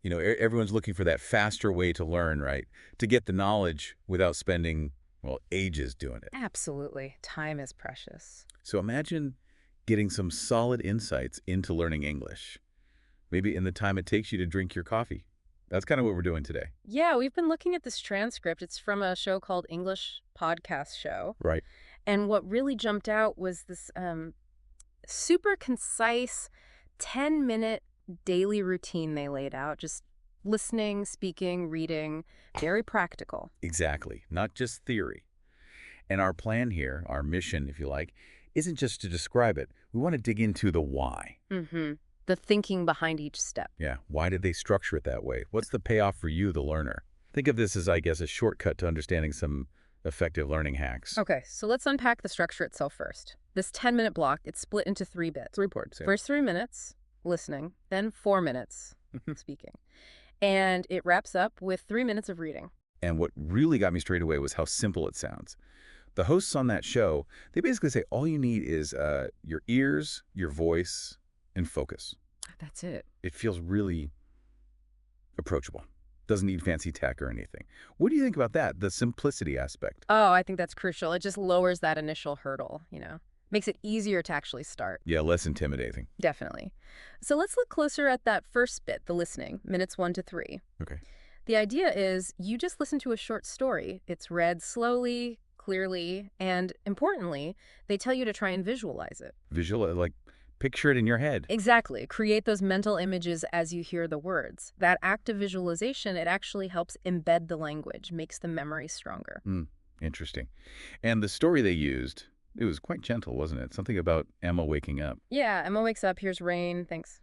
Everyone's looking for that faster way to learn, right? To get the knowledge without spending, well, ages doing it. Absolutely. Time is precious. So imagine getting some solid insights into learning English, maybe in the time it takes you to drink your coffee. That's kind of what we're doing today. Yeah, we've been looking at this transcript. It's from a show called English Podcast Show. Right. And what really jumped out was this super concise 10-minute daily routine they laid out. Just listening, speaking, reading, very practical. Exactly. Not just theory. And our plan here, our mission, if you like, isn't just to describe it. We want to dig into the why. Mm-hmm. The thinking behind each step. Yeah. Why did they structure it that way? What's the payoff for you, the learner? Think of this as, I guess, a shortcut to understanding some effective learning hacks. Okay, so let's unpack the structure itself first. This 10-minute block, it's split into 3 bits. 3 parts. Yeah. First 3 minutes, listening, then 4 minutes, speaking. And it wraps up with 3 minutes of reading. And what really got me straight away was how simple it sounds. The hosts on that show, they basically say all you need is your ears, your voice, and focus. That's it. It feels really approachable. Doesn't need fancy tech or anything. What do you think about that, the simplicity aspect? Oh, I think that's crucial. It just lowers that initial hurdle, Makes it easier to actually start. Yeah, less intimidating. Definitely. So let's look closer at that first bit, the listening, minutes 1 to 3. Okay. The idea is you just listen to a short story. It's read slowly, clearly, and importantly, they tell you to try and visualize it. Visual, like picture it in your head. Exactly. Create those mental images as you hear the words. That active visualization, it actually helps embed the language, makes the memory stronger. Interesting. And the story they used, it was quite gentle, wasn't it? Something about Emma waking up. Yeah, Emma wakes up, here's rain, thinks,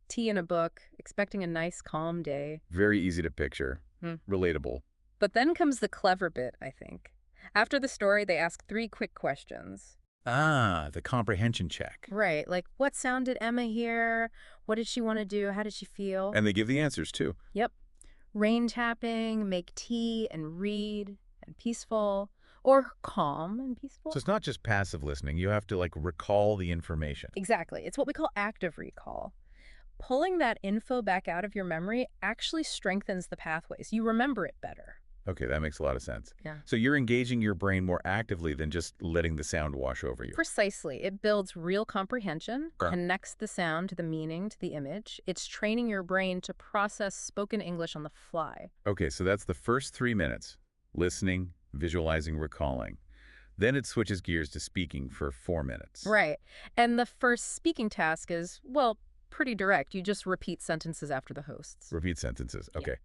tea and a book, expecting a nice, calm day. Very easy to picture. Relatable. But then comes the clever bit, I think. After the story, they ask 3 quick questions. Ah, the comprehension check. Right, like what sound did Emma hear? What did she want to do? How did she feel? And they give the answers, too. Yep. Rain tapping, make tea and read, and peaceful, or calm and peaceful. So it's not just passive listening. You have to, recall the information. Exactly. It's what we call active recall. Pulling that info back out of your memory actually strengthens the pathways. You remember it better. Okay, that makes a lot of sense. Yeah. So you're engaging your brain more actively than just letting the sound wash over you. Precisely. It builds real comprehension, Okay. connects the sound to the meaning, to the image. It's training your brain to process spoken English on the fly. Okay, so that's the first 3 minutes. Listening, visualizing, recalling. Then it switches gears to speaking for 4 minutes. Right. And the first speaking task is, well, pretty direct. You just repeat sentences after the hosts. Repeat sentences. Yeah. Okay.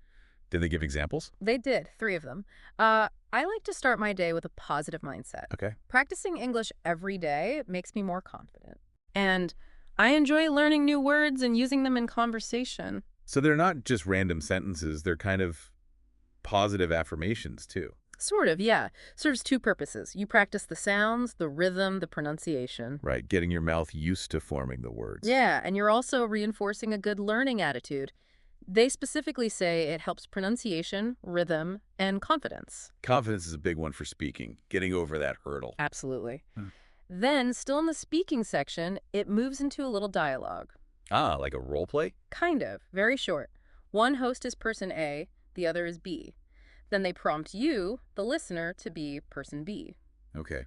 Did they give examples? They did, 3 of them. I like to start my day with a positive mindset. Okay. Practicing English every day makes me more confident. And I enjoy learning new words and using them in conversation. So they're not just random sentences. They're kind of positive affirmations, too. Sort of, yeah. Serves 2 purposes. You practice the sounds, the rhythm, the pronunciation. Right, getting your mouth used to forming the words. Yeah, and you're also reinforcing a good learning attitude. They specifically say it helps pronunciation, rhythm, and confidence. Confidence is a big one for speaking, getting over that hurdle. Absolutely. Then, still in the speaking section, it moves into a little dialogue. Ah, like a role play? Kind of. Very short. One host is person A, the other is B. Then they prompt you, the listener, to be person B. Okay.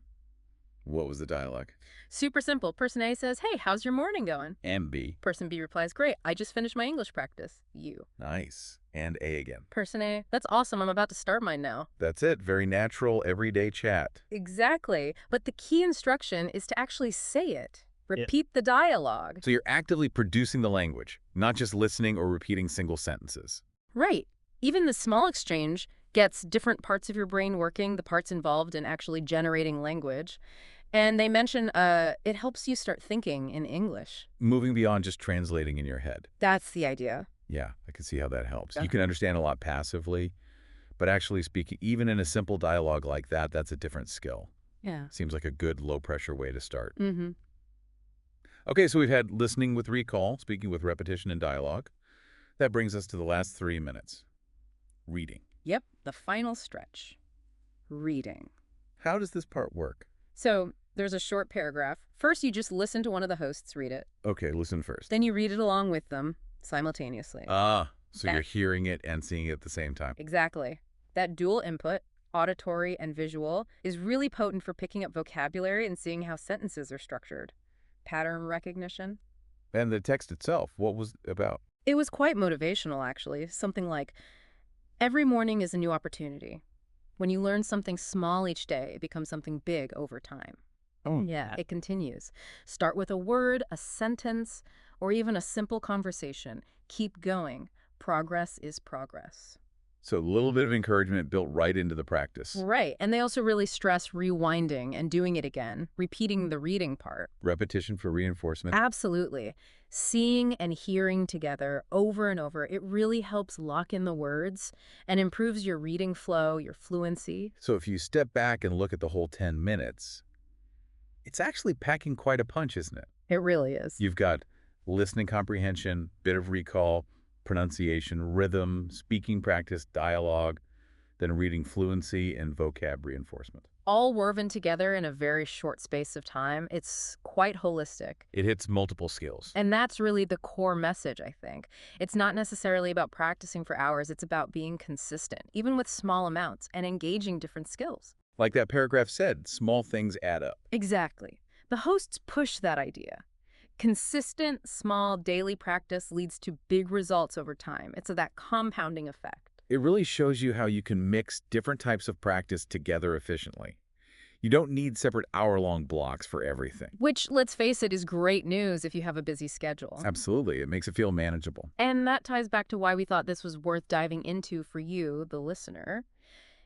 What was the dialogue? Super simple. Person A says, hey, how's your morning going? And B. Person B replies, great, I just finished my English practice. You. Nice. And A again. Person A, that's awesome, I'm about to start mine now. That's it. Very natural, everyday chat. Exactly. But the key instruction is to actually say it. Repeat the dialogue. So you're actively producing the language, not just listening or repeating single sentences. Right. Even the small exchange gets different parts of your brain working, the parts involved in actually generating language. And they mention it helps you start thinking in English. Moving beyond just translating in your head. That's the idea. Yeah, I can see how that helps. Yeah. You can understand a lot passively, but actually speaking, even in a simple dialogue like that, that's a different skill. Yeah. Seems like a good low-pressure way to start. Mm-hmm. Okay, so we've had listening with recall, speaking with repetition and dialogue. That brings us to the last 3 minutes. Reading. Yep, the final stretch. Reading. How does this part work? So there's a short paragraph. First, you just listen to one of the hosts read it. Okay, listen first. Then you read it along with them simultaneously. Ah, So you're That hearing it and seeing it at the same time. Exactly. That dual input, auditory and visual, is really potent for picking up vocabulary and seeing how sentences are structured. Pattern recognition. And the text itself, what was it about? It was quite motivational, actually. Something like, every morning is a new opportunity. When you learn something small each day, it becomes something big over time. Oh, Yeah, it continues. Start with a word, a sentence, or even a simple conversation. Keep going. Progress is progress. so a little bit of encouragement built right into the practice. Right. And they also really stress rewinding and doing it again, repeating the reading part. Repetition for reinforcement. Absolutely. Seeing and hearing together over and over, it really helps lock in the words and improves your reading flow, your fluency. So if you step back and look at the whole 10 minutes, it's actually packing quite a punch, isn't it? It really is. You've got listening comprehension, bit of recall, pronunciation, rhythm, speaking practice, dialogue, then reading fluency and vocab reinforcement. All woven together in a very short space of time. It's quite holistic. It hits multiple skills. And that's really the core message, I think. It's not necessarily about practicing for hours. It's about being consistent, even with small amounts, and engaging different skills. Like that paragraph said, small things add up. Exactly. The hosts push that idea. Consistent, small, daily practice leads to big results over time. It's that compounding effect. It really shows you how you can mix different types of practice together efficiently. You don't need separate hour-long blocks for everything. Which, let's face it, is great news if you have a busy schedule. Absolutely. It makes it feel manageable. And that ties back to why we thought this was worth diving into for you, the listener.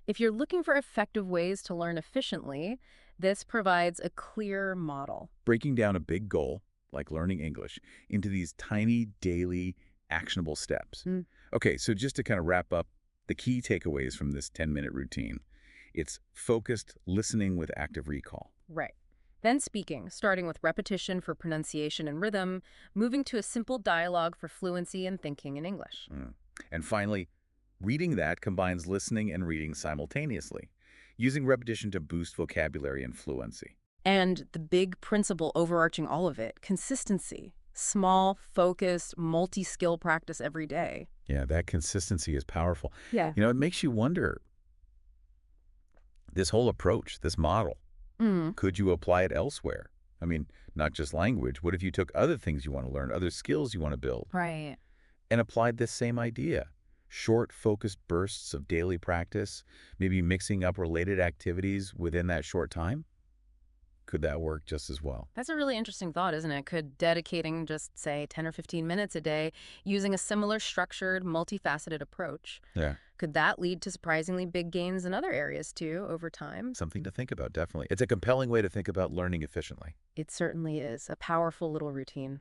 If you're looking for effective ways to learn efficiently, this provides a clear model. Breaking down a big goal, like learning English, into these tiny, daily, actionable steps. Mm. Okay, so just to kind of wrap up the key takeaways from this 10-minute routine, it's focused listening with active recall. Right. Then speaking, starting with repetition for pronunciation and rhythm, moving to a simple dialogue for fluency and thinking in English. And finally, reading that combines listening and reading simultaneously, using repetition to boost vocabulary and fluency. And the big principle overarching all of it, consistency. Small, focused, multi-skill practice every day. Yeah, that consistency is powerful. Yeah. You know, it makes you wonder, this whole approach, this model, could you apply it elsewhere? I mean, not just language. What if you took other things you want to learn, other skills you want to build, Right. and applied this same idea? Short, focused bursts of daily practice, maybe mixing up related activities within that short time? Could that work just as well? That's a really interesting thought, isn't it? Could dedicating just, say, 10 or 15 minutes a day using a similar structured, multifaceted approach, Yeah. could that lead to surprisingly big gains in other areas, too, over time? Something to think about, definitely. It's a compelling way to think about learning efficiently. It certainly is. A powerful little routine.